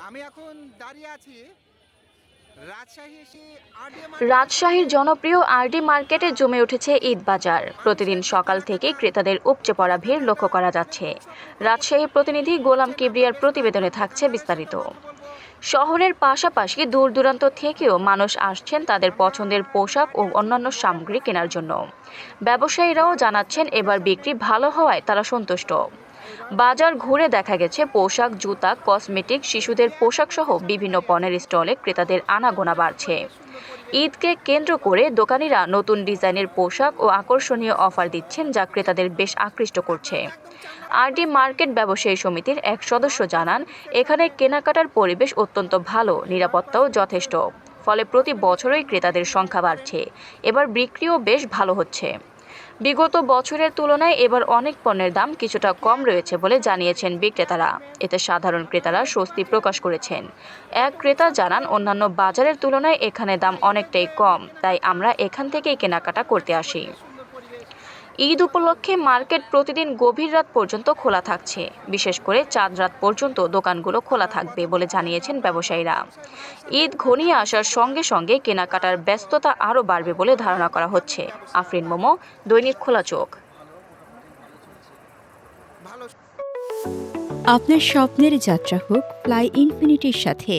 আমি এখন দাঁড়িয়ে আছি রাজশাহীর জনপ্রিয় আরডি মার্কেটে জমে উঠেছে ঈদ বাজার। প্রতিদিন সকাল থেকে ক্রেতাদের উপচে পড়া ভিড় লক্ষ্য করা যাচ্ছে। রাজশাহী প্রতিনিধি গোলাম কিবরিয়ার প্রতিবেদনে থাকছে বিস্তারিত। শহরের পাশাপাশি দূর দূরান্ত থেকেও মানুষ আসছেন তাদের পছন্দের পোশাক ও অন্যান্য সামগ্রী কেনার জন্য। ব্যবসায়ীরাও জানাচ্ছেন এবার বিক্রি ভালো হওয়ায় তারা সন্তুষ্ট। বাজার ঘুরে দেখা গেছে পোশাক, জুতা, কসমেটিক, শিশুদের পোশাক সহ বিভিন্ন পণ্যের স্টলে ক্রেতাদের আনাগোনা বাড়ছে। ঈদকে কেন্দ্র করে দোকানিরা নতুন ডিজাইনের পোশাক ও আকর্ষণীয় অফার দিচ্ছেন, যা ক্রেতাদের বেশ আকৃষ্ট করছে। আরডি মার্কেট ব্যবসায়ী সমিতির এক সদস্য জানান, এখানে কেনাকাটার পরিবেশ অত্যন্ত ভালো, নিরাপত্তাও যথেষ্ট। ফলে প্রতি বছরই ক্রেতাদের সংখ্যা বাড়ছে। এবার বিক্রিও বেশ ভালো হচ্ছে। বিগত বছরের তুলনায় এবার অনেক পণ্যের দাম কিছুটা কম রয়েছে বলে জানিয়েছেন বিক্রেতারা। এতে সাধারণ ক্রেতারা স্বস্তি প্রকাশ করেছেন। এক ক্রেতা জানান, অন্যান্য বাজারের তুলনায় এখানে দাম অনেকটাই কম, তাই আমরা এখান থেকেই কেনাকাটা করতে আসি। ঈদ উপলক্ষে মার্কেট প্রতিদিন গভীর রাত পর্যন্ত খোলা থাকছে। বিশেষ করে চাঁদ রাত পর্যন্ত দোকানগুলো খোলা থাকবে বলে জানিয়েছেন ব্যবসায়ীরা। ঈদ ঘনিয়ে আসার সঙ্গে সঙ্গে কেনাকাটার ব্যস্ততা আরও বাড়বে বলে ধারণা করা হচ্ছে। আফরিন মোমো, দৈনিক খোলা চোখ। আপনার স্বপ্নের যাত্রা হোক ফ্লাই ইনফিনিটির সাথে।